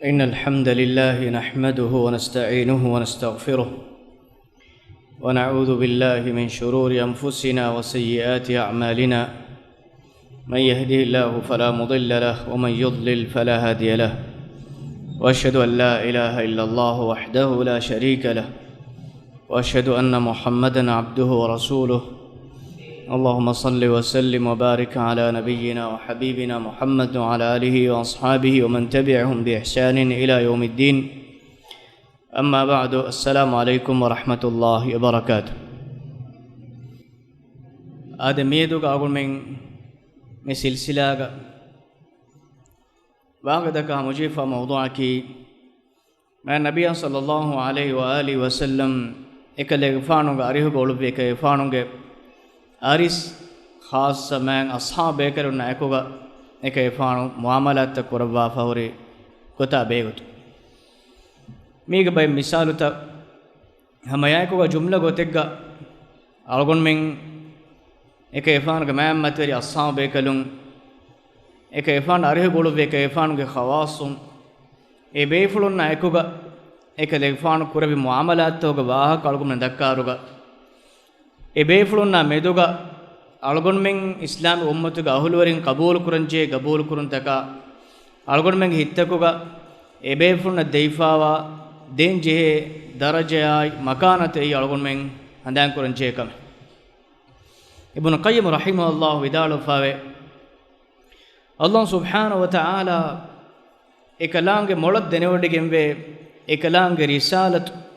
إن الحمد لله نحمده ونستعينه ونستغفره ونعوذ بالله من شرور أنفسنا وسيئات أعمالنا. من يهده الله فلا مضل له ومن يضلل فلا هادي له، وأشهد أن لا إله إلا الله وحده لا شريك له، وأشهد أن محمدا عبده ورسوله. اللهم صل وسلم وبارك على نبينا وحبيبنا محمد وعلى آله وأصحابه ومن تبعهم بإحسان إلى يوم الدين. أما بعد، السلام عليكم ورحمة الله وبركاته. آدميدو أقول من سلسلة واقدك مجيفة موضوعك مع النبي صلى الله عليه وآله وسلم إكلي فانوغ أريه قولو بيك فانوغ أريس خاصة من أصحاب بيكرون أكوغا إكي فانو معاملات تقربا فوري كتا بيغتو ميغ باي مثالو تا هم يأكوغا جملة غوتيغا ألغون من إكي فانوغ مهمت وري أصحاب بيكلون إكي فان أريه قولو بيك فانوغ خواصون إي بيفلون أكوغا إكي فانو كربي معاملات توغا واها كالغون من دكاروغا e beefulunna meduga algon men islam ummatuga ahulwarin qabul kuranje qabul kurun taka algon men hittakuga e beefulunna deifawa den jehe darajay makanate e algon men handan kuranje kam ibn qayyim rahimahullah widalu fawe allah subhanahu wa ta'ala ekalange molad denewodi gembe ekalange risalatu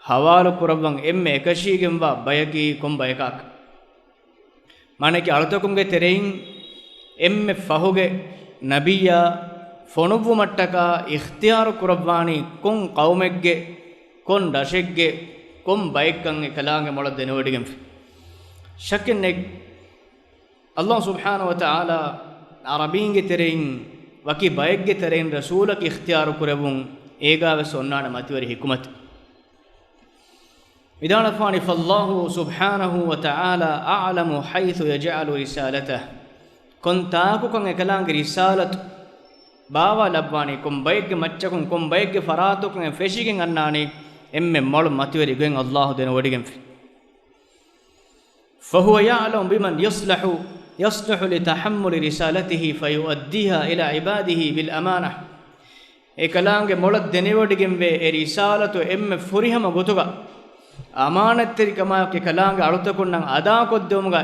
ಹವಾಲು ಕುರವ್ವಂ ಎಮ್ಮೆ ಎಕಶೀಗೆಂಬ ಬಯಗಿ ಕೊಂಬ ಎಕಾಕ ಮಾನಕ್ಕೆ ಅಳತಕುಂಗೆ ತೆರೆಯಿಂ ಎಮ್ಮೆ ಫಹುಗೆ ನಬಿಯ ಫೊಣುವು ಮಟ್ಟಕ ಇಖ್ತಿಯಾರು ಕುರವ್ವಾನಿ ಕೊಂ ಕೌಮೆಗ್ಗೆ ಕೊನ್ ಡಶೆಗ್ಗೆ ಕೊಂ ಬಯಕ್ಕಂ ಎಕಲಾಂಗೆ ಮೊಳದ್ದೆ ನೋಡಿಗೆಂ ಶಕ್ಕೆನ್ನೆ ಅಲ್ಲಾಹ್ ಸುಬ್ಹಾನಹು ವ ತಆಲಾ ಅರಬೀಂಗೆ ತೆರೆಯಿಂ ವಕಿ ಬಯಗ್ಗೆ ತೆರೆಯಿಂ ರಸೂಲಕ್ಕೆ ಇಖ್ತಿಯಾರು ಕುರವುಂ ಏಗಾವೆ ಸೊನ್ನಾಣ ಮತಿವರಿ ಹಿಕುಮತ್ إذا فاني فالله سبحانه وتعالى أعلم حيث يجعل رسالته كنت أكو كن كلام رسالة بابا لباني كم بيك متشكم كم بيك فراتو كن فشيكين أناني مول ماتوري كن الله دين وديكم فهو يعلم بمن يصلح لتحمل رسالته فيؤديها إلى عباده بالأمانة كلام مولد دين وديكم رسالة فريهم غتوغا ಅಮಾನತ್ತರಿಕಮ ಕಲಾಂಗ ಅಳುತಕೊಂಡ ಅದಾ ಕೊದ್ದೋಮಗ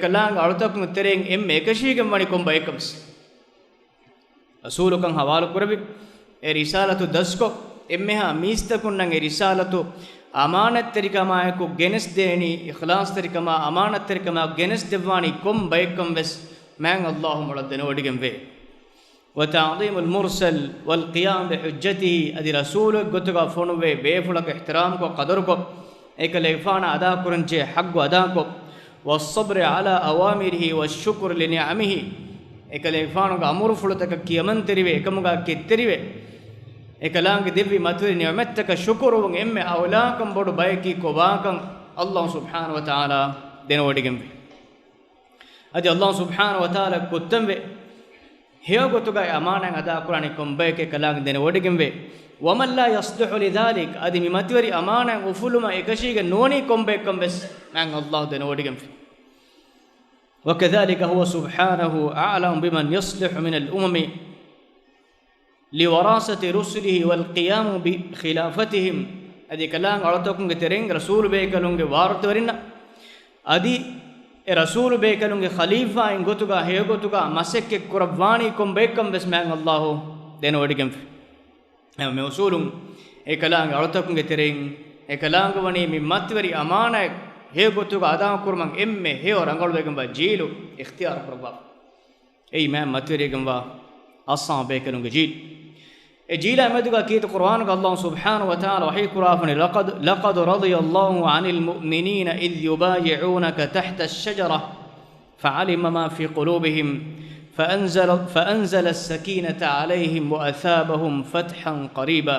ಕಲಾಂಗ ಅಳುತಕೊಂಡ ತೆರೆಂಗ್ ಎಮ್ಮೆ ಏಕಶೀಗಂ ವಣಿ ಕೊಂಬ ಏಕಮ್ಸ್ ರಸೂಲಕಂ ಹವಾಲು ಕುರಬಿ ಎ ರಿಸಾಲತು ದಸ್ಕೊ ಎಮ್ಮೆ ಹಾ ಮೀಸ್ತಕೊಂಡ ಎ ರಿಸಾಲತು ಅಮಾನತ್ತರಿಕಮಾಯಕು ಗೆನಸ್ ದೇನಿ ಇಖ್ಲಾಸ್ ತರಿಕಮ ಅಮಾನತ್ತರಿಕಮ ಗೆನಸ್ ದೇವಾನಿ ಕೊಂಬ ಏಕಂ ವೆಸ್ ಮ್ಯಾಂಗ್ ಅಲ್ಲಾಹು ಮುಳದನೆ ಒಡಿಗೆಂ ವೆ وتعظيم المرسل والقيام بحجته ادي رسول گتگا فونوے بیفلک احترام کو قدر کو ایک لیفان ادا کرنچے حق ادا کو والصبر على اوامره والشكر لنعمه ایک لیفان کو امر فلتک کیمن تریوے کمگا کتریوے ایک لانگ دیوی متری نعمت تک شکر ون ام اولاکم بڑو بایکی کو واکم اللہ سبحانہ و تعالی دین وڈگم ادی اللہ سبحانہ و تعالی کتم ಹೇಗೋತುಗ ಅಮಾನಂಗ ಅದಾ ಕುರಾನಿ ಕೊಂಬೈಕೆ ಕಲಾಂಗ ದೆನೆ ಒಡಿಗೆಂವೆ ವಮಲ್ಲ ಯಸ್ದುಹು ಲಿದಾಲಿಕ್ ಅದಿ ಮಿಮತಿವರಿ ಅಮಾನಂಗ ಉಫುಲುಮ ಏಕಶೀಗೆ ನೋನಿ ಕೊಂಬೈಕಂಬೆಸ್ ನಂಗ ಅಲ್ಲಾಹ್ ದೆನೆ ಒಡಿಗೆಂವೆ وكذلك هو سبحانه أعلم بمن يصلح من الأمم لوراثة رسله والقيام بخلافتهم أدي كلام علتكم كترين رسول بيكلون وارتورنا أدي رسول بيكلون خليفة إن قطعا هي قطعا مسك كرباني كم بيكم بسمع الله دين وديكم هم موصولون كلام علتكم كترين كلام كوني من متوري أمانة هي قطعا أدام كرمان إمه هي ورانغول بيكم بجيلو اختيار كربا أي ما متوري كم با أصلا بيكلون جيل جيل أمدك كيت القرآن الله سبحانه وتعالى وحي قرآن لقد رضي الله عن المؤمنين إذ يبايعونك تحت الشجرة فعلم ما في قلوبهم فأنزل السكينة عليهم وأثابهم فتحا قريبا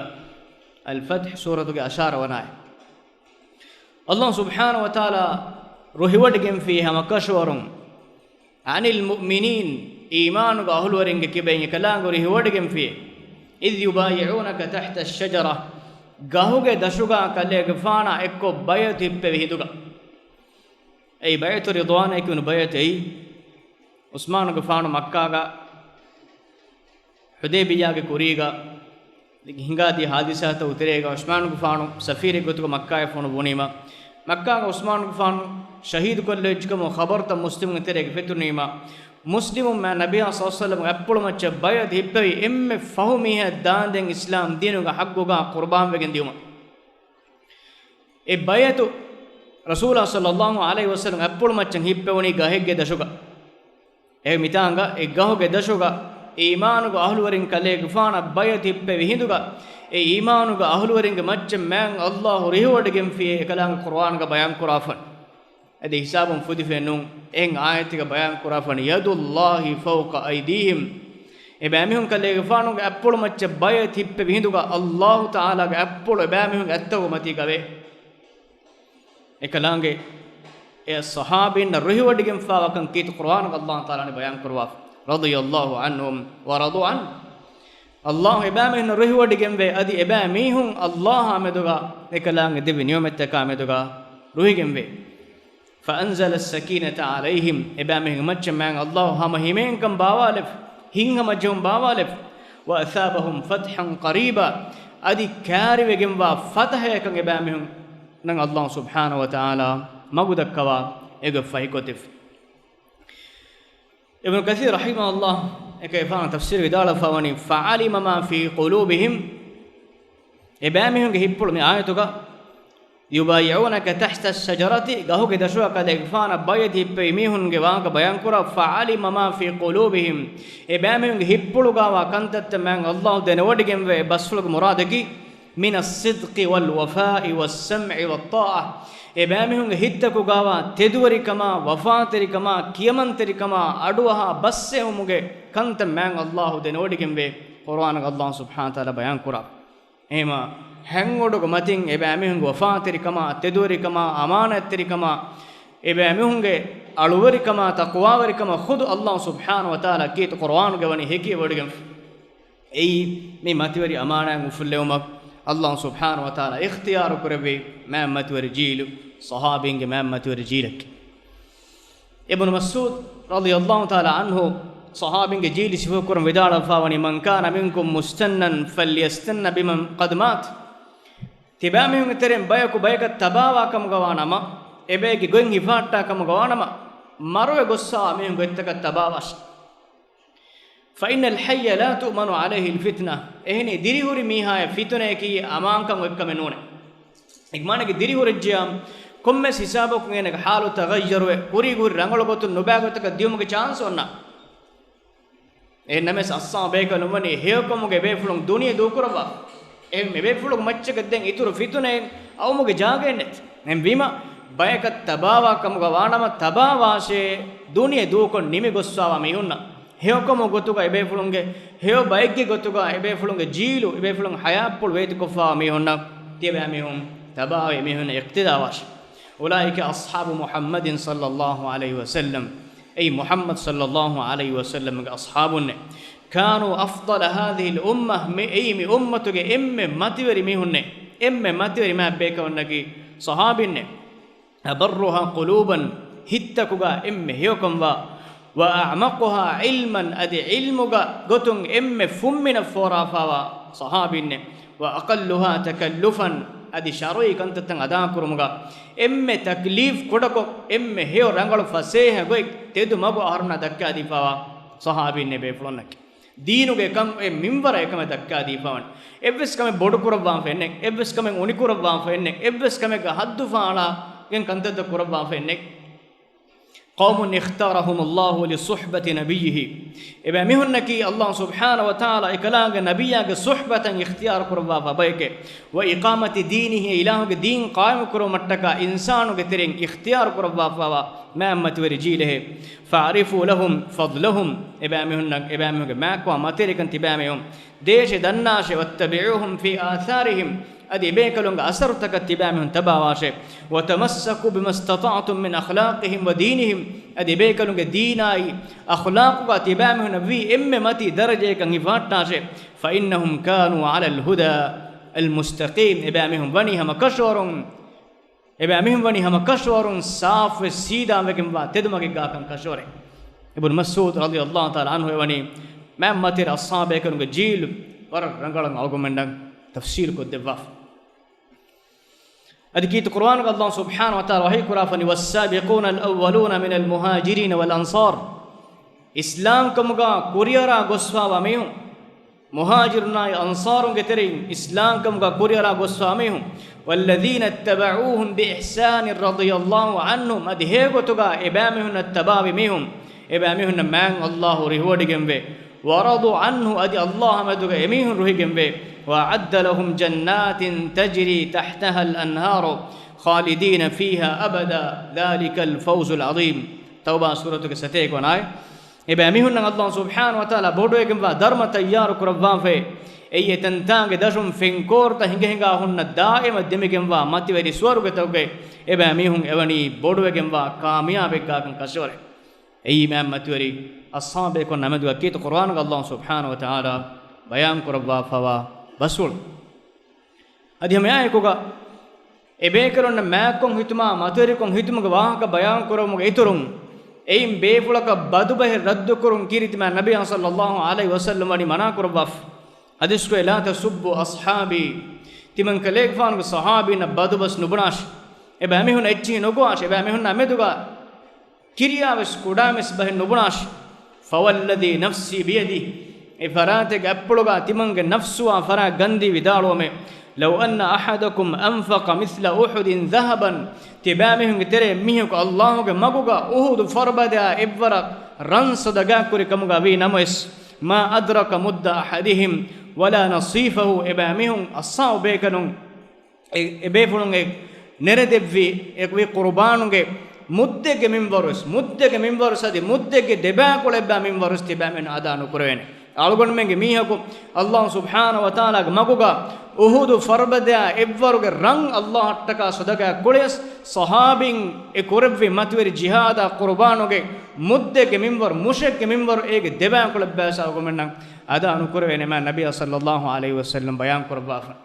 الفتح سورة أشار وناي الله سبحانه وتعالى رهودكم فيها مكشورم عن المؤمنين إيمان أهل ورنج كبين كلام رهودكم فيه إذ يبايعونك تحت الشجرة ගහුගේ දශුගා කල්ලේගේ ෆානා එක්කෝ බයත හිප්පෙ විහිදුගා ඒ බයත රිضوان එක්කුණු බයත ඒ උස්මානුගේ ෆානු මක්කාගා හුදේබියාගේ කුරීගා හිඟාදී හාදිසාත උතරේගා උස්මානුගේ ෆානු සෆීරේ ගොතුක මක්කායේ ෆෝන වුණීමා මක්කාගේ උස්මානුගේ ෆානු ශහීද් කොල්ලෙච්කම ખબરත මුස්ලිමුන් ඉතරේගේ ෆෙතුනීමා මුස්ලිමුන් මා නබිය සල්ලල්ලාහු අලයිහි අප්පුල මච්ච බයද හිප්පෙවි එම්මෙ ෆහුමිහ දාන්දෙන් ඉස්ලාම් දීනුගා හග්ගුගා කුර්බාන් වෙගෙන් දියුමා ඒ බයතු රසූලා සල්ලල්ලාහු අලයිහි වසල්ලම් අප්පුල මච්චන් හිප්පෙවනි ගහෙග්ගේ දශුගා ඒ මිතාංගා ඒ ගහුගේ දශුගා ඊමානුග අහලුවරින් කලේ ගෆාන බයත හිප්පෙ විහිදුගා ඒ ඊමානුග අහලුවරින්ගේ මච්ච මෑන් අල්ලාහ් රිහවඩගෙන් ෆී එකලං කුර්ආන්ගා බයන් කුරාෆන් ade hisabun fudi fenun en ayatika bayan kurafan yadullahi fawqa aydihim ebamihun kalege fanuge appulu macce bayat hippe bihinduga Allah taala ge appulu ebamihun attawu mati gave ekalange e sahabin ruhiwadigen fawakan kit qur'an Allah taala ne bayan kurwa radiyallahu anhum wa radu an Allah ebamihun ruhiwadigen ve adi ebamihun Allah ameduga ekalange devi niyomette ka ameduga ruhigen ve فأنزل السكينة عليهم إبامهم مجمعن الله هم همين كم باوالف هين مجهم باوالف وأثابهم فتحا قريبا أدي كاري وجم فتح يكن إبامهم نن الله سبحانه وتعالى مغدك كوا إغفاي كتف ابن كثير رحمه الله كيفان تفسير بدال فواني فعلم ما في قلوبهم إبامهم هيبول من آياتك يبايعونك تحت الشجرة قهوك دشوا كدغفان بيد هيميهن غوانك بيان كرا فعلم ما في قلوبهم ابامهم هيبلغا وكنتت من الله دنودگم بسلغ مرادكي من الصدق والوفاء والسمع والطاعة ابامهم هيتكو غوا تدوري كما وفاتري كما كيمنتري كما ادوها بسهمگه كنت من الله دنودگم قرآن الله سبحانه وتعالى بيان كرا ايما ಹೆಂಗೊಡುಗ ಮತಿಂ ಎಬೆ ಅಮಿಹುಂಗೆ ವಫಾತಿರಿಕಮ ತೆದೂರಿಕಮ ಅಮಾನತ್ತಿರಿಕಮ ಎಬೆ ಅಮಿಹುಂಗೆ ಅಳುವರಿಕಮ ತಕ್ವಾವರಿಕಮ ಖುದ್ ಅಲ್ಲಾಹ್ ಸುಬ್ಹಾನ ವ ತಆಲಾ ಕೀತ ಕುರ್ಆನ್ ಗವನಿ ಹೇಕಿ ವಡಿಗಂ ಏಯಿ ಮಿ ಮತಿವರಿ ಅಮಾನಂ ಉಫುಲ್ಲೆವಮಕ್ ಅಲ್ಲಾಹ್ ಸುಬ್ಹಾನ ವ ತಆಲಾ ಇಖ್ತಿಯಾರ್ ಕುರಬಿ ಮಾ ಮತಿವರಿ ಜೀಲು ಸಹಾಬಿಂಗೆ ಮಾ ಮತಿವರಿ ಜೀಲಕ್ ಇಬ್ನ್ ಮಸ್ಊದ್ ರದಿಯಲ್ಲಾಹು ತಆಲಾ ಅನ್ಹು ಸಹಾಬಿಂಗೆ ಜೀಲಿ ಸಿಫುಕುರಂ ವಿದಾಳ ಫಾವನಿ ಮನ್ ಕಾನ ಮಿನ್ಕುಂ ಮುಸ್ತನ್ನನ್ ಫಲ್ಯಸ್ತನ್ನ ಬಿಮನ್ قد ಮಾತ್ තිබෑමිහුන් ඉතරෙන් බයකු බයක තබාවාකම ගවානම එබේගේ ගොන් හිෆාට්ටාකම ගවානම මරුවේ ගොස්සා මිහුන් ගොත්තක තබාවස් ෆයිනල් හය්ය ලා තුමනු අලයිහි ල්ෆිත්නා එහෙනි දිරිහුරි මීහාය ෆිතුනේ කී අමාංකම් එක්කම නෝනේ ඉක්මානගේ දිරිහුරජ්ජාම් කොම්මස් හිසාබක නේනක හාලු තගයරුවේ උරි ගුරි රංගල ගොතු නොබෑගොතක දියුමගේ chance ඔන්නා එන්නමස් අස්සා බේක නොවනි හේකොමුගේ බේෆුලුන් දුනිය දූකරවා එම් මෙබෙෆුලුග මච්චක දෙන් ඉතුරු ෆිතුනේ අවමුගේ ජාගෙන්නෙත් එම් වීම බයක තබාවාකම ගවානම තබාවාෂේ දුනිය දූකොන් නිමි ගොස්සාවා මිහුන්න හේකොම ගොතුක එබෙෆුලුන්ගේ හේව බයික්ගේ ගොතුක එබෙෆුලුන්ගේ ජීලු එබෙෆුලුන් හයාප්පුල් වේති කොෆා මිහුන්න තියබෑ මිහුන් තබාවේ මිහුන ඉක්තිදාවාෂ උලායික අස්හාබු මුහම්මදින් සල්ලල්ලාහු අලයිහි වසල්ලම් أي محمد صلى الله عليه وسلم أصحابنا كانوا أفضل هذه الأمة أي أمتك ماتوري ميهن ماتوري ما بيكونك صحابنا أبرها قلوبا هتكوغا هيوكم وأعمقها علما أدي علمك قتن فمن فورافا صحابنا وأقلها تكلفا adi sharoi kantattan ada kurumuga emme taklif kodako emme heo rangalu faseha goi tedu magu aharna dakka difawa sahabinne be fulonnak deenuge kam e minwara ekame dakka difawan evves kame bodu kurabwan fenne evves kame uni kurabwan fenne evves kame ga haddu faala gen kantatta kurabwan fenne قوم اختارهم الله لصحبة نبيه إبا مهنكي الله سبحانه وتعالى إكلاغ نبيك صحبة اختيار كروا فبيك وإقامة دينه إلهك دين قائم كرو متك إنسانك ترين اختيار كروا فوا ما أمت ورجيله فاعرفوا لهم فضلهم إبا مهنك ما كوا متركن تبامهم ديش دناش واتبعوهم في آثارهم adi ebekalunga asarutaka tibamihun tabawashe wa tamassaku bimastata'tum min akhlaqihim wa dinihim adi ebekalunga deenai akhlaquga tibamihun vi emme mati darajekan ivattashe fa innahum kanu ala alhuda almustaqim ebamihun wani hama kashwarun saaf sida mekem wa tedumage gakan kashore ibn mas'ud radiyallahu ta'ala anhu evani mam matir ashabe kanunga jil war rangalan algomendang tafsir ko devaf adikit qur'an ga allah subhanahu wa ta'ala wahi qurafani was-sabiquna al-awwaluna min al-muhajirin wal-ansar islam kamuga kuriyara goswa mehum muhajiruna ansarun geterin islam kamuga kuriyara goswa mehum walladhina ittaba'uuhum bi ihsan radiyallahu anhum adhegotuga ebamehun attabawi mehum ebamehun man allah rewardingembe waradu anhu adi allah maduga emihun ruhigembe وأعد لهم جنات تجري تحتها الأنهار خالدين فيها أبدا ذلك الفوز العظيم توبة سورة كستيك وناي إبا ميهن الله سبحانه وتعالى بودو يكمبا درم تيار كربان في أي تنتانج دشم فينكور تهنجهنجا هن دائما دميكمبا ماتي ودي سوارو كتوكي إبا ميهن إبني بودو يكمبا كاميابي كاكن كسوري أي مام ماتوري الصحابة كون نمدو أكيد قرآن الله سبحانه وتعالى بيان كربا فوا basul adi hame aykoga ebekaronna maakon hituma materikon hitumuga wahaka bayan koromuga iturun eim beefulaka badubahe raddu kurun kiritima nabiy sallallahu alaihi wasallam ani mana kurwaf hadisku la tasubbu ashabi timan kaleg faanu sahabina badubas nubunash eba mehun echi nogoash eba mehun ameduga kiriyaves kudames bahe nubunash fawalladhi nafsi biyadi إفراتك أبلغا تمنغ نفسها فرا غندي بدالومه لو أن أحدكم أنفق مثل أحد ذهبا تبامهم ترى ميهك الله مغوغا أحد فربدا إبرا رن صدقا كوري كمغا بي نمس ما أدرك مد أحدهم ولا نصيفه إبامهم الصاو بيكنون إبيفلون نردبي إكوي قربانون muddege minbarus adi muddege deba kolebba minbarus tibamen adanu kurene algon menge mihako allah subhanahu wa taala maguga uhud farbada evvaruge rang allah attaka sadaga koles sahabin e korevvi matweri jihada qurbanoge muddege minbar mushekke minbar ege deba kolebba sa gomenna adanu kurene ma nabiy sallallahu alaihi wasallam bayan kurba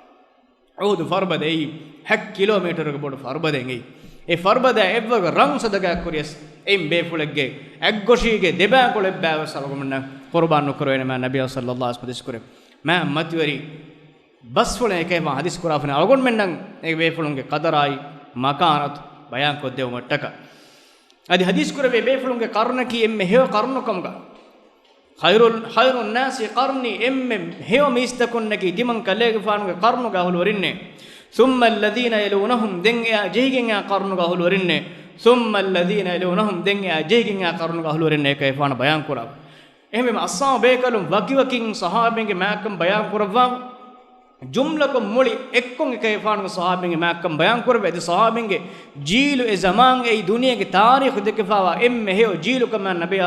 uhud farbada ei 1 kilometer ge bodu farbada ngei e farbada evvag rang sadaga kurias em befulege aggoshige deba kolebba salgomenna qurban nukurene ma nabiy sallallahu alaihi wasallam ma matwari basfule ke ma hadis kurafne algon mennan e befulunge qadarai makanat bayan ko dew mattaka adi hadis kurave befulunge karnaki emme heo karnukamga khairun nasi qarni emme heo mistakonnaki timan kalege fanuge karnuga hulwarinne ثم الذين يلونهم دنيا جيجنا قرنوا هلورين ثم الذين يلونهم دنيا جيجنا قرنوا هلورين كيفان بيان كرا එහෙම අස්සාම බේකලුම් වකිවකින් සහාබෙන්ගේ මෑකම් බයන් කරවම් ජුම්ලකම් මුලි එක්කොන් එක එෆානුගේ සහාබෙන්ගේ මෑකම් බයන් කරවෙද සහාබෙන්ගේ ජීලු ඒ zaman ඒ දුනියගේ තාරීඛ දෙකපාවා එම්මෙ හේව ජීලු කම නබිය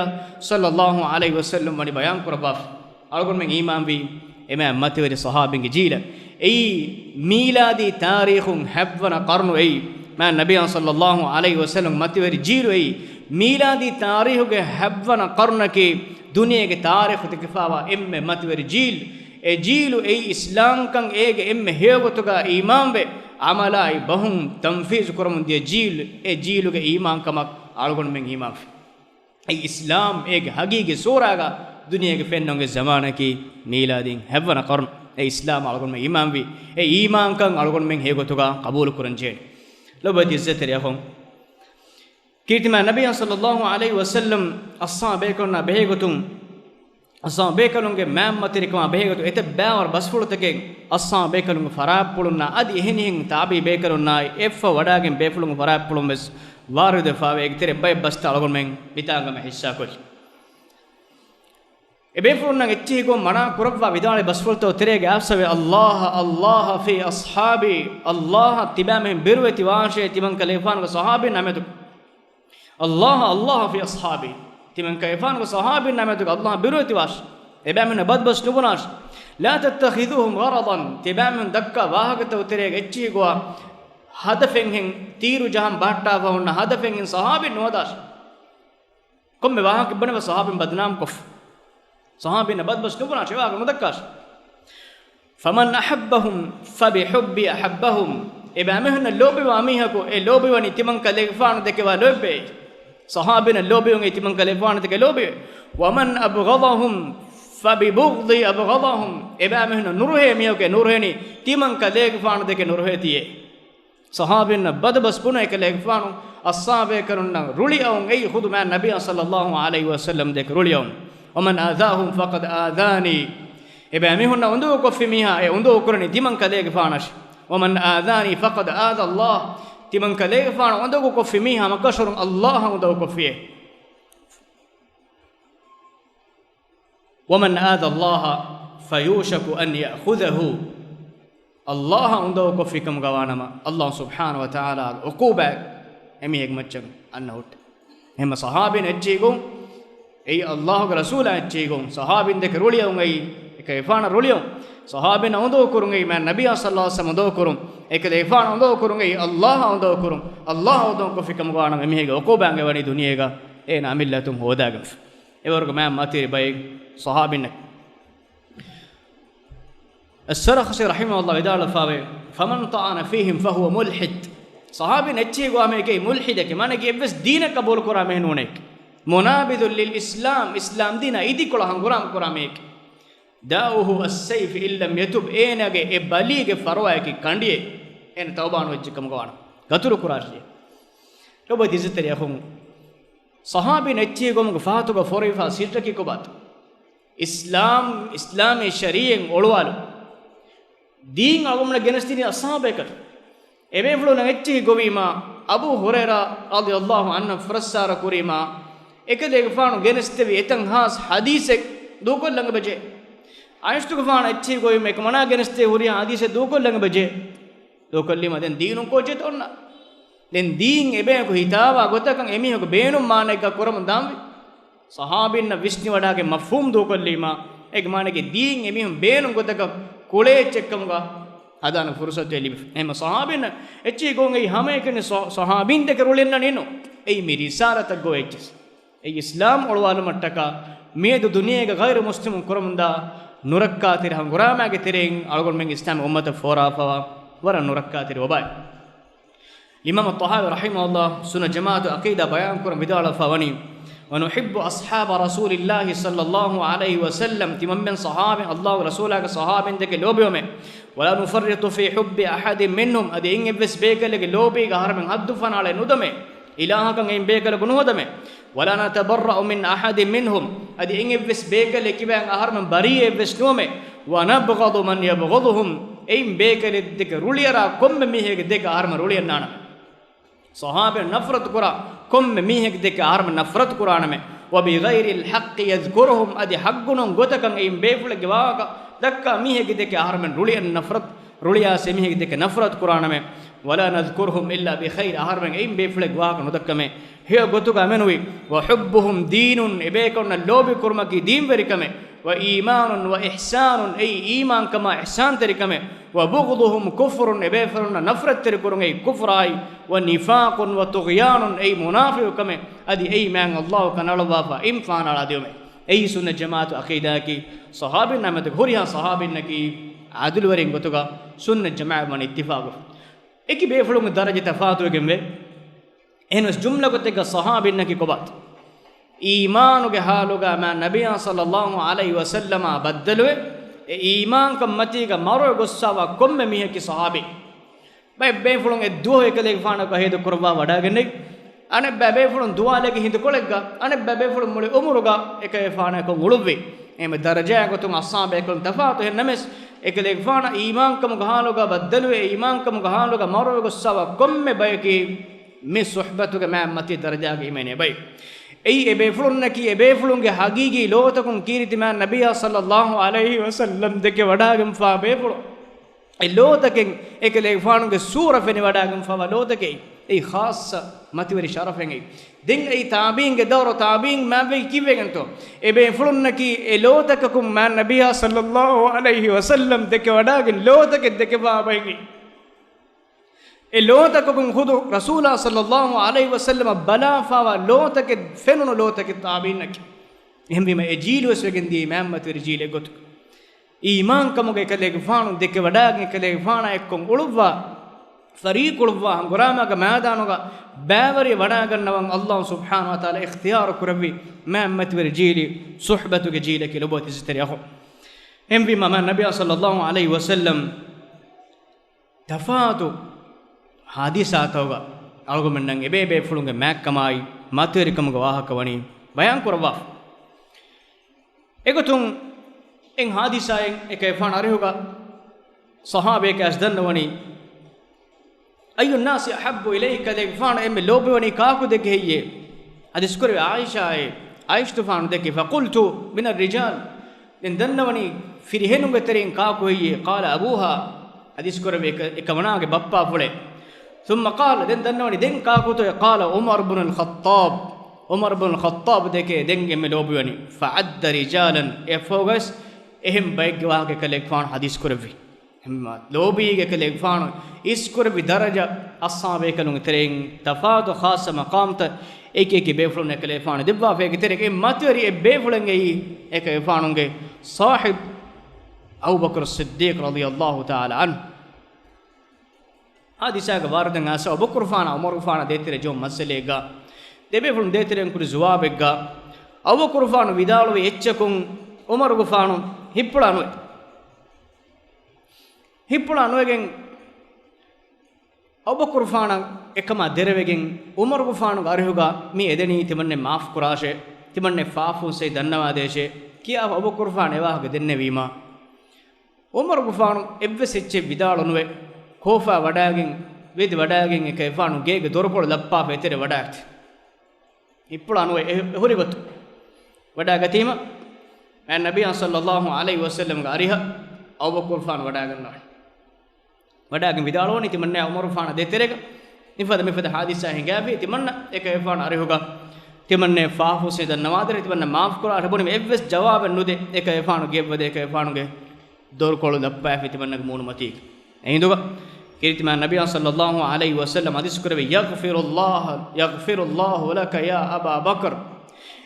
සල්ලල්ලාහු අලයිහි වසල්ලම් වනි බයන් කරවම් අලගොන් මෙන් ඊමාන් වී එම මතවරි සහාබෙන්ගේ ජීල ඒ මීලාදී තාරීඛුන් හැබ්වන කර්ණු ඒ මා නබිය සල්ලල්ලාහු අලයිහි වසල්ලම් මතවරි ජීලු ඒ මීලාදී තාරීඛුගේ හැබ්වන කර්ණකේ दुनिया तारीख दिखावा एम्मे मतवरी जील ए जीलु ए इस्लाम कंग एगे एम्मे हेगोतुगा ईमान बे अमलाई बहुम तंफीज करम दिए जील ए जीलु के ईमान कमक आलगोन में ईमान ए इस्लाम एगे हकीकी सोरागा दुनिया के फेन्नोंगे जमाना की मीलादी हेवना करन ए इस्लाम आलगोन में ईमान भी ए ईमान कंग आलगोन में हेगोतुगा कबूल करन जे लो बदी इज्जत रे हम कीर्तिमा नबी सल्लल्लाहु अलैहि वसल्लम अस्हाबे कोना बेगतुम अस्हाबे कलुंगे मैम मतिरिकमा बेगतु एते बावर बसफुलतके अस्हाबे कलुंगे फराब पुलुना अदि एहनिहिं ताबी बेकरुना एफ वडागे बेफुलुंगे फराब पुलुम बस वारुदे फावे एकतेरे बय बस्ता अलगोन में बितांगम हिस्सा कोल ए बेफुलुना एच्ची गो मना कुरबवा विदाले बसफुलतो तेरेगे आसवे अल्लाह अल्लाह फी अस्हाबी अल्लाह तिबामे बिरवति वाशे तिमन कलेफान व सहाबी नामेतु अल्लाह अल्लाह फी अस्हाबी तिमन कैफान को सहाबी नामे तो अल्लाह बिरोति wash ebamen bad bas nubunash la tattakhiduhum gharadan tibamen dakka wahagata uterege echi goa hadafen hen tiru jaham batta wahunna hadafen hen sahabin nuwadash komme wahak ibne sahabin badnam kof sahabin bad bas nubunash ewaga mudakkash faman ahabbahum fabihubbi ahabbahum ebamehna lobi wa amihako e lobi wani timan kale faanu deke wa lobe sahabina lobi wani timan kale faanu deke lobi waman abghadahum fabibughdi abghadahum ebamehna nurhe miyake nurheni timan kale faanu deke nurhetiye sahabina badbas puna kale faanu ashabe karunna ruli aun ei khudu ma nabi sallallahu alaihi wasallam deke ruli aun waman adahum faqad adani ebamehna undu kofi miha e undu kurani timan kale faanash ومن آذاني فقد آذى الله تمن كليغ فان وندو كفي ميها مكشر الله وندو كفيه ومن آذى الله فيوشك أن يأخذه الله وندو كفي كم غوانما الله سبحانه وتعالى عقوبة أميك مچن أنه هم صحابين أجيكم أي الله رسول أجيكم صحابين ذكروليهم أي كيفان روليهم sahabina ondo kurungai man nabiya sallallahu alaihi wasallam ondo kurun ekale ifan ondo kurungai allah ondo kurun allah ondo ko fikam gaana mehega okobange wani duniyega ena millatum hodaga eworgo man matiri bay sahabina as-sarakhsi rahimahullah idala fawe faman ta'ana fihim fahuwa mulhid sahabin echi go ameke mulhidake manake ebbes deena qabul kora mehnunek munabidul lil islam islam deena idi kola hanguram kora mek da'uhu as-sayf illam yatub enage e balige farwaaki kandiye en tawbanu wajjikam gawana gaturu kurashi toba diziteri akhum sahabi nechi gom faatu ga forifa sirtaki kobat islami shariyen olwalu deen agumna genestini ashabekat ebe flo nechi govima abu huraira radiyallahu anhu frassara kurima ekade gfanu genestevi etan has hadise dukol lang beje आयष्टु गफान अच्छी कोई में कमना गनस्ते हुरी आदि से दो को लंग बजे दो कल्ली मदन दीनों को जे तोड़ना लेन दीन एबे को हितावा गोता कंग एमी को बेनु माने का कुरम दाम सहाबिन न विष्णु वडा के मफहूम दो कल्ली मा एक माने के दीन एमी हम बेनु गोता का कोले चेकम का अदान फुर्सत एली एम सहाबिन अच्छी गोंगे हमें के सहाबिन दे करोले न नेनो ए मेरी सारा तक गो एचस ए इस्लाम ओळवालु मट्टका मेद दुनिया का गैर मुस्लिम कुरमंदा nurakka tir ham gurama ge tiring algon men islam ummat fora fawa wara nurakka tir wabay imam at-tahawi rahimahullah sunna jamaat aqida bayan kuram bidala fawani wa nuhibbu ashab rasulillah sallallahu alaihi wasallam timammen sahabi allah rasulaga sahabin de ke lobiyome wala nufarritu fi hubbi ahad minhum adi in ebes bekale ge lobi ga harmen haddu fanale nudame ilahakan in bekale gunuhodame wala natabarra'u min ahad minhum adi in ebes bekale kiban aharmen bariye ebes nume wa nabghadu man yabghaduhum in bekale dek ruliyara komme mihege dek aharmen ruliyannana sahabe nafrat qura komme mihege dek aharmen nafrat quraname wa bi ghairi al-haqq yadhkuruhum adi haqgunun gotakan in befule gewaga dakka mihege dek aharmen ruliyan nafrat ruliya se mihege dek nafrat quraname wala nadhkuruhum illa bi khair aharmen in befule gewaga nodakkame hiya gotuga amenui wa hubbuhum deenun ebekonna lobi kurmaki deen verikame wa imanun wa ihsanun ay iman kama ihsan terikame wa bughduhum kufrun ebeferunna nafrat terikurungai kufrai wa nifaqun wa tughyanun ay munafiqame adi ay man allah kanalwa fa imfana adiume ay sunna jamaatu aqida ki sahabin namat huriya sahabin naki adul warin gotuga sunna jamaa man ittifaq eki befulum daraja tafatu gembe enos jumla gotega sahabin naki kobat ईमान के हालुगा मैं नबी सल्लल्लाहु अलैहि वसल्लम बदलवे ईमान का मती का मारो गुस्सा व कुम में मिह की सहाबी भाई बेफुलों दो एकले फाना का हेदु कुरबा वडा गने अने बेफुलों दुआ लेके हिंद कोलेगा अने बेफुलों मुले उमरुगा एक फाना को मुलुवे एम दर्जा को तुम असाब एक दफा तो है नमस एकले फाना ईमान कम हालुगा बदलवे ईमान कम हालुगा मारो गुस्सा व कुम में भाई की मिस सुहबत के मैं मती दर्जा की मैंने भाई ei ebefulunna ki ebefulunge hagigi lotakun kiritima nabiya sallallahu alaihi wasallam deke wadagam fa befulu e lotaken ekele fanuge sura feni wadagam fa lotake ei khassa mativeri sharafen ei den ei tabiin ge dawro tabiin ma ve kivegento ebe fulunnaki e lotakakum man nabiya sallallahu alaihi wasallam deke wadagen lotake deke babaigi e lotakakum khudu rasula sallallahu alaihi wasallam bala fawa lotake fenunu lotake tabiinaki ehmbima e jilos wegendi muhammad ver jile gotu iman kamuge kalege faanu deke wadagen kalege faana ekkon ulubwa fariqulwa goramaga maadanuga baawari wadagannawan allah subhanahu wa taala ikhtiyar kurabi muhammad ver jili suhbatuge jile ke loboti ziteri akho ehmbima man nabiy sallallahu alaihi wasallam tafatu hadisatoga algomennan ebebe fulunge makkamai materikamuge wahaka wani bayan kurwa egotun en hadisayen eke fan arihuga sahabe ke asdannawani ayu nasi ahabbu ilayka de fan em lobewani kaaku de gehye hadis kore aisha tufan de ke faqultu min ar-rijal den dannawani firhenunge terin kaaku heye qala abuha hadis kore ekawanaage bappa fule thumma qala den dannawani den kaaku to qala umar ibn al-khattab umar ibn al-khattab de ke den em lobewani fa'adda rijalan efogas ehem bayge wahage kalek fan hadis kurvi hemma lobige kalek fan is kurvi daraja ashabe kalun tereng tafadu khasa maqamta eke befulun kalek fan dibba fege terek em materi e befulun ei eke fanunge sahib Abu Bakr as-Siddiq radiyallahu ta'ala an hadisa ga wardan asa Abu Bakr fan Umar fan detere jom masalega debefulun detere kur jawabega Abu Bakr fan vidalu echchakun Umar gufanu hippula anuwegen Abu Bakr fana ekama derevegen Umar gufanu arihuga mi edeni timanne maaf kurashe timanne faafu se dannava deshe kiya Abu Bakr fana ewaga denne wima Umar gufanu evve secche vidalunuwe kofa wadagen vedi wadagen eke fanu gege dorpol lappa fetere wadaat hippula anuwe ehurigotu wadagatima an nabiy sallallahu alaihi wasallam ga ariha Abu Bakr fan wadaganna wadagen vidaloni timanne Umar fan deterega nifada hadisa hingabi timanna eke fan arihuga timanne faafu se dan nawadere timanne maaf kula rabuni evves jawab nude eke fan gebwade eke fanuge dor kolu lappa fe timanne moonu mati einduga kirtima nabiy sallallahu alaihi wasallam hadis kurave yaghfirullahu laka ya Aba Bakr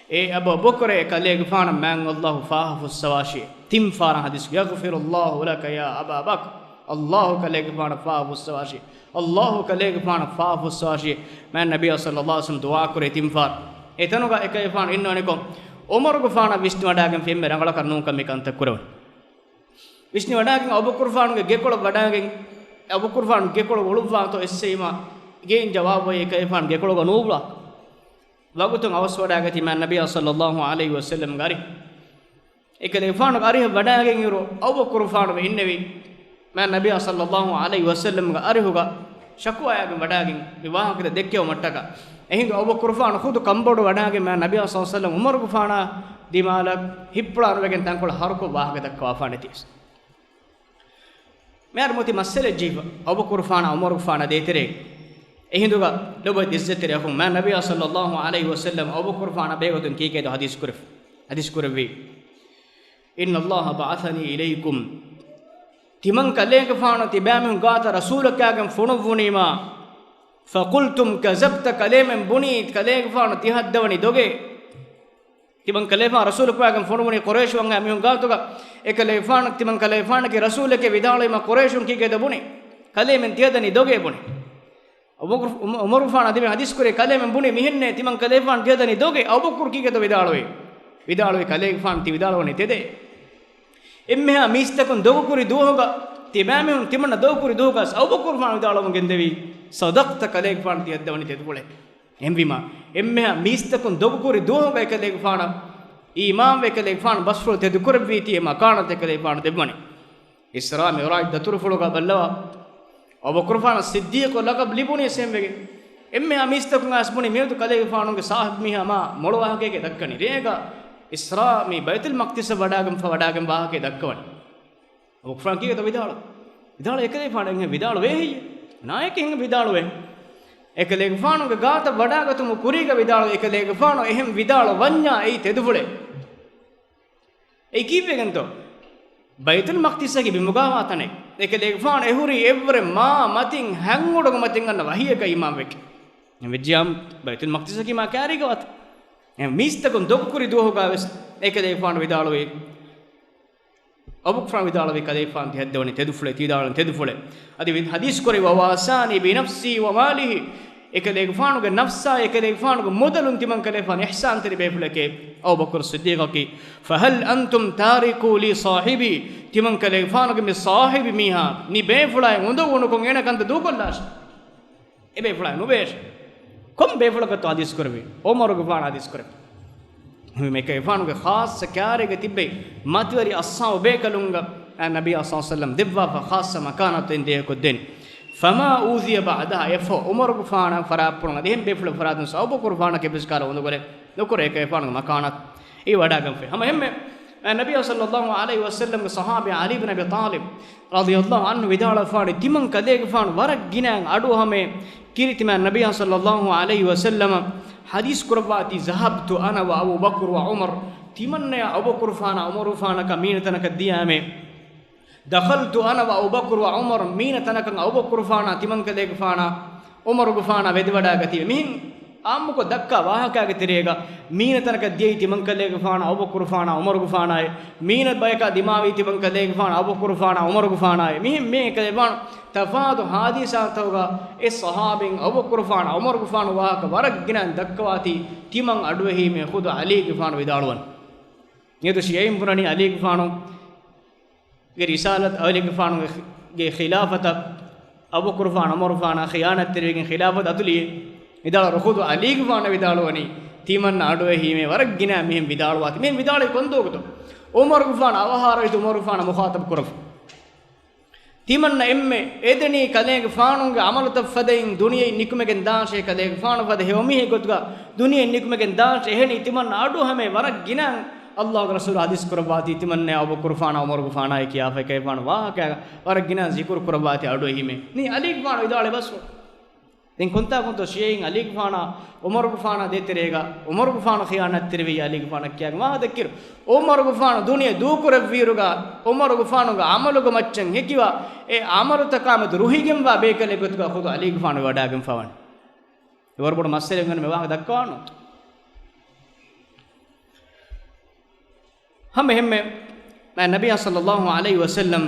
e Abu Bakr kalege fana man Allah faafu sawashi tim fara hadis yaghfirullahu laka ya Aba Bakr Allah kalege fana faafu sawashi Allah kalege fana faafu sawashi man nabiy sallallahu alaihi wasallam dua kore tim far etanuga ekay fana innone ko Umar go fana Vishnu wadagen femme rangala karnu kam ekanta kuraw Vishnu wadagen Abu Bakr fana gekolo wadagen Abu Bakr fana gekolo uluwa to esseima gen jawab ekay fana gekolo go nubla wagutun awas wadagati man nabiy sallallahu alaihi wasallam gari ekale faanu gari wadagen yuro Abu Bakr faanu innevi man nabiy sallallahu alaihi wasallam ga arihuga shakwa yagen wadagen viwahakada dekkew mattaka ehindu Abu Bakr faanu khudu kambodu wadagen man nabiy sallallahu alaihi wasallam Umar gu faana dimala hippula arwegen tankol harko wahaga dakwa faane tis mer moti masale jiva Abu Bakr faana Umar gu faana detere ehinduga lobo dizzetere afum man nabiy sallallahu alaihi wasallam Abu Bakr faana begotun kikedo hadis kurvi inna Allah ba'athani ilaykum timan kalege faana tibamun gata rasulakagam funuvunima faqultum kazabta kalemen buni kalege faana tihaddawani doge timan kalege faana rasulakagam funuvuni quraish wanga mihun gatuga ekale faana timan kalege faana ke rasulake vidalima quraishun kikedo buni kalemen tiyadani doge buni Umar faana dibe hadis kore kalemen buni mihinne timan kalege faana tiyadani doge Abu Bakr kikedo vidalwe kalege faana ti vidalwani tede emmeha mistakun dogukuri duhoga tibamen timanna dogukuri duhogas Abu Bakr faana vidalwon gendevi sadaqta kalege faana tiyaddawani tedule emvima emmeha mistakun dogukuri duhoga kalege faana imam ve kalege faana basful tedukurvi ti makana te kalege faana debmani isra mi'raj daturfuluga ballawa Abu Bakr faana siddiq laqab libuni semvege emme amistakun asbuni medu kalege faanunge sahib miha ma molwahake dakkani rega isra mi baitul maqdis wadagam wahake dakkawani Abu Bakr faana kige to vidala ekale faana nge vidala vehiye naayeke nge vidala ve ekale gfanu ge gaata wadagatum kuriga vidalu ekale gfanu ehem vidalu wanya ei tedufule ei kivegento baitul maqdis ge bimugawatane ekale gfanu ehuri evre ma matin hangudugo matin anna wahiyaka imam vek vejjam baitul maqdis ge ma karigawat em mistakon dokuri duhoga ves ekale gfanu vidalu ve abuk fra vidalu ve ekale gfanu heddewani tedufule tidalu tedufule adi hadis kori wa wasani bi nafsi wa malihi ekale gfanu ge nafsa ekale gfanu ge modalun timan kale fan ihsan teri befuleke Abu Bakr Siddiq ki fahal antum tariku li sahibi timan kale gfanu ge mi sahibi miha ni befulay undu unu kon ena kanta du kollash e befulay nu besh kom befulaka to hadis korbe Umar gfanu hadis korbe me ke gfanu ge khas sakare ge tibbe matwari assaw bekalunga nabi sallallahu alaihi wasallam dibwa fa khassa makanat inde ko den فما اوذي بعدها يفو عمر غفانا فرابون دهم بفل فرادن سو ابو قربانا کے بسکار ون گرے نکر ایک فان مکانات ای وڈا گم فے ہم نبی صلی اللہ علیہ وسلم کے صحابی علی بن ابی طالب رضی اللہ عنہ ودال فان تمن کدے گفان ورق گنا اڈو ہمیں کیرت میں نبی صلی اللہ علیہ وسلم حدیث قرباتی ذهبت انا وابو بکر وعمر تمن ابو قرفانا عمر فانا کا مینتن کدیا میں دخلت انا وابو بكر وعمر مين تنك ابو بكر فانا تمن كدك فانا عمر غفانا ودودا گتي مين امكو دكا واهكا گتريگا مين تنك دي تمن كدك فانا ابو بكر فانا عمر غفانا مين بيكا دماوي تمن كدك فانا ابو بكر فانا عمر غفانا مين مي كدبان تفاد حادثات ہوگا اس صحابين ابو بكر فانا عمر غفانا واهك ورق گنان دكواتي تمن اڈوهي میں خود علي غفانا ودالون یہ تو شيئين پرانی علي غفانا ge risalat awli gfanu ge khilafata abu qurfan umar fana khiyanat terwegen khilafat atuli idala rukhud ali gfanu vidalwani timan adu hime warag gina mehem vidalwati mehem vidalai kondogudo umar gfanu avahara itu umar gfanu mukhatab kuraf timan emme edeni kale gfanu ge amalu tafadain duniyai nikumegen daashe kale gfanu fada heomi he gotga duniyai nikumegen daashe ehni timan adu hame warag gina Allah Rasul hadis kurabati timanne Abu Qurfana Umar Gufana kiya fa kayfan wa kya war gina zikr kurabati adu hime ni Ali Gufana idale bas den konta konto shein Ali Gufana Umar Gufana deterega Umar Gufana khiyanat terwi Ali Gufana kiya ma dakir Umar Gufana duniya du kurabviruga Umar Gufana ga amaluga macchen hekiwa e amalu takamet ruhigem wa bekale gotga khud Ali Gufana wadagem fawan iwar bod masale ngan me wa dakkawano हम हमें मैं नबी सल्लल्लाहु अलैहि वसल्लम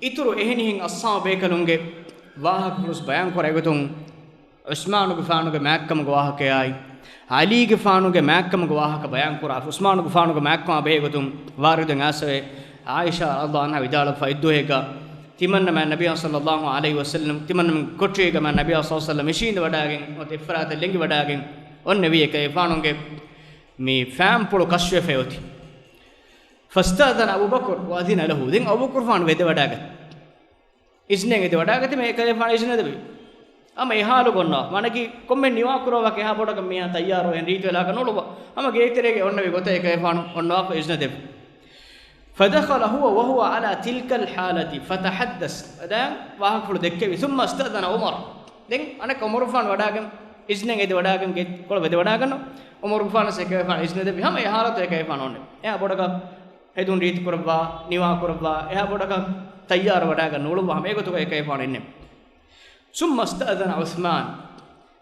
इतरो ehnihin ashabe kalunge wahak plus bayan koregutum Usman gufanu ge makkam gawah ke ai Ali gufanu ge makkam gawah ka bayan kora Usman gufanu ge makkam begutum waridun aswe Aisha Allah anha vidala faiddu hega timanna मैं नबी सल्लल्लाहु अलैहि वसल्लम timanna kotrega मैं नबी सल्लल्लाहु अलैहि वसल्लम machine wadagen ot ifrat lengi wadagen on nabi ke fanunge mi fam polo kashwe feoti فاستأذن أبو بكر وأذن له دين أبو بكر فان ويد وداعت إذنه ويد وداعت ما يكذب فان إذنه دبي أما يهالو كنا ما نكى كم من نيوا كرو وكه ها بودا كم يها تيارو هنريت ولا كنولو أما جيت ترى أنه بيقول يكذب فان أنه إذنه دب فدخل هو وهو على تلك الحالة فتحدث هذا واحد فلو دكتور ثم استأذن عمر دين أنا كعمر فان وداعم إذنه ويد وداعم جيت كل ويد وداعنا عمر فان سكذب فان إذنه دبي هم يهالو تكذب فان أنه يا بودا hedun reet kurabba niwa kurabba eha bodaka tayyar wadaga nuluwa megotu ekay paninne summa sta'adana Uthman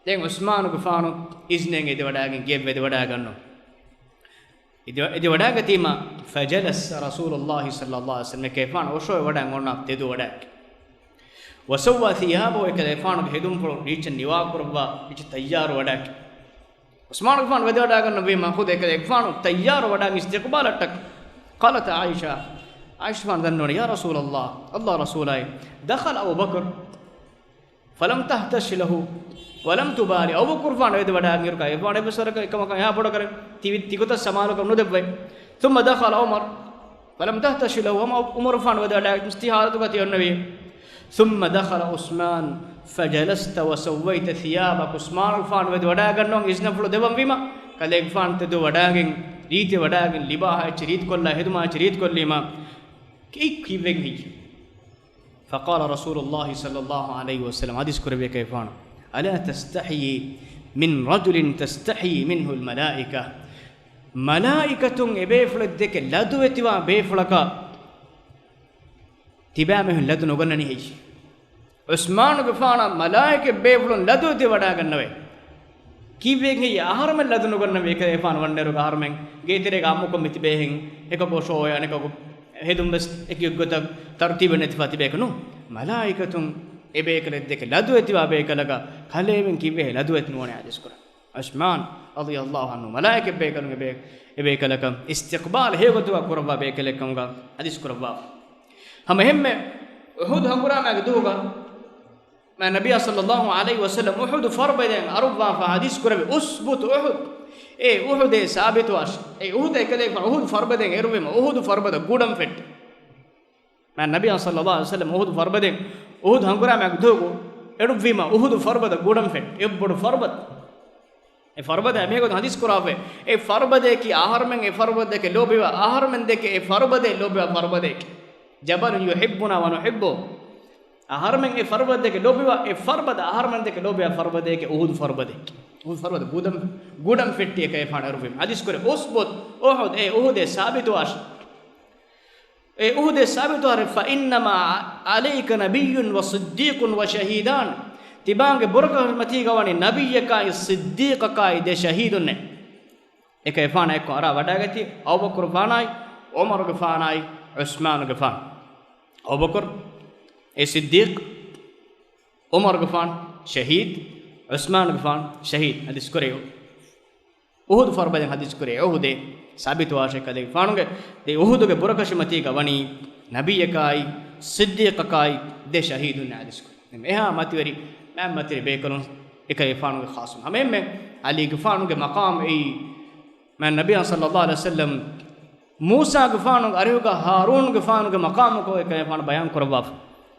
den Uthman gufanu iznen ede wadagen gebbe ede wadaganno ede wadaga tima fajalas rasulullah sallallahu alaihi wasallam kayfan osho wadan onna tedu wadak wasawwa thiyabu ekayfan hedun polo reach niwa kurabba ich tayyar wadak Uthman gufan wede wadaganno be ma khud ekayfan tayyar wadan istiqbalatak قالت عائشة فانظرنا يا رسول الله رسوله دخل أبو بكر فلم تهتش له ولم تبالي أبو بكر فان ويد ودا غير كاي فان بسرك كما كان يا بڑا كر تيكوتا سمالو كم ندب ثم دخل عمر فلم تهتش له عمر فان ويد ودا استحالة كتي النبي ثم دخل عثمان فجلست وسويت ثيابك عثمان فان ويد ودا غنون إذن فلو دبم بما كليك فان تدو ودا ريت وداغن لباها چريت كلها هدما چريت كلما كي كيوغي فقال رسول الله صلى الله عليه وسلم حديث كربي كيفان ألا تستحي من رجل تستحي منه الملائكة ملائكة إبيفل الدك لدوتوا بيفلك تبامه لدو نغنني هيش عثمان غفانا ملائكة بيفل لدوتوا وڑاغنوي كيفين هي أهرم لدو نغنني كيفان وندرو أهرمن گيتري گامكم متبهين එකකෝ ෂෝය අනකකෝ හෙදුම්බස් එකියුගත තර්තිබ නැතිපති බේකනු මලායිකතුන් එබේකලෙත් දෙක ලදු ඇතිවා බේකලක කලෙවෙන් කිව්වේ ලදු ඇති නෝනේ ආදේශ කරා උස්මාන් රදියල්ලාහු අන්හු මලායිකෙ බේකලුන් එබේකලක ඉස්තික්බාල් හේගතුව කරවා බේකලකම්ග ආදේශ කරවා हम हेम उहुद हंगुरा में दुगा मैं नबी सल्लल्लाहु अलैहि वसल्लम उहुद फरबदे अरबा फहदीस करबे उसबुत उहुद ए उहुद साबित वाश ए उहुद एकले उहुद फरबदे एरुवे उहुद फरबद गुडम फेट मैं नबी सल्लल्लाहु अलैहि वसल्लम उहुद फरबदे उहुद हंगुरा में दुगो एरुवीमा उहुद फरबद गुडम फेट एबड फरबद ए फरबद अमेगो हदीस करावे ए फरबदे की आहार में ए फरबदे के लोबिवा आहार में दे के ए फरबदे लोबिवा फरबदे जबल युहिब्बुना व नुहिब्बु आहार में ए फरबदे के लोबिवा ए फरबद आहार में दे के लोबिवा फरबदे के उहुद फरबदे गुडम फिट्टी के फान रुफिम हदीस करे उसबुत उहुद ए उहुद साबित वाश ए उहुद साबित वार फ इन्नमा अलैक नबियुन व सिद्दीकुन व शहीदान तिबांगे बुरक मती गवानी नबिय का सिद्दीक का दे शहीदुन ने एक फान एक अरा वडा गति अबू बकर फानाई उमर के फानाई उस्मान के फान अबू बकर ए सिद्दीक उमर के फान शहीद उस्मान गफान शहीद हदीस करे उहुद फरबदे हदीस करे उहुद साबित वाशे कदे फानुगे दे उहुद के बुरकशमती गवनी नबी काई सिद्दीक काई दे शहीद ने हदीस करे मेहा मतिवरी मैं मतिरे बेकलुन एके फानुगे खास हमें में अली गफानुगे मकाम ए मैं नबी सल्लल्लाहु अलैहि वसल्लम मूसा गफानुगे अरेगा हारून गफानुगे मकाम को एके फान बयान करवा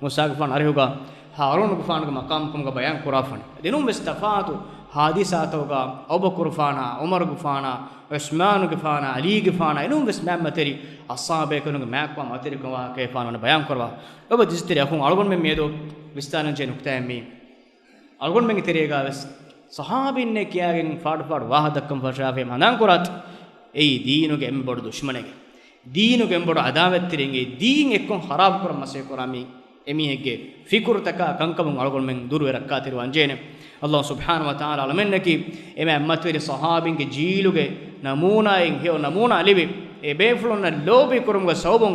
मूसा गफान अरेगा हारून गुफान का मकाम कम का बयान कुराफन दिनों में इस्तफात हादिसात होगा अबू बकर गुफाना उमर गुफाना उस्मान गुफाना अली गुफाना इनों में मैं मतरी अस्साबे को मैं को मतरी को के फान ने बयान करवा अब जिस तरह को अलगन में मेदो विस्तार जे नुक्ता में अलगन में तेरेगा सहाबीन ने किया गिन फाड़ वाह दक्कम फशाफे मनां कुरात ए दीनो के एम बड़ दुश्मन है दीनो के एम बड़ अदावत तिरेंगे दीन एक को खराब कर मसे कुरामी एमीहेगे फिकुर तका कंकम अलगोल में दूर रक्कातिरु अंजेने अल्लाह सुब्हानहु व तआला अलमन्नकी एमे अम्मतवेरी सहाबिन के जीलुगे नमूना इन हे नमूना अलिबि ए बेफुलुन लोबि कुरुमग सौबुं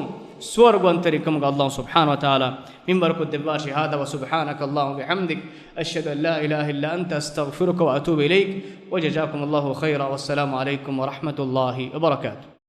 स्वर्गवंतरिकम अल्लाह सुब्हानहु व तआला मिंबर को दिवा शहादा व सुब्हानक अल्लाहु बिहम्दिक अशहदु अन ला इलाहा इल्ला अंत अस्तगफिरुका व अतूबु इलैक व जज़ाकुमुल्लाहु खैरा वस्सलामु अलैकुम व रहमतुल्लाहि व बरकातुहू।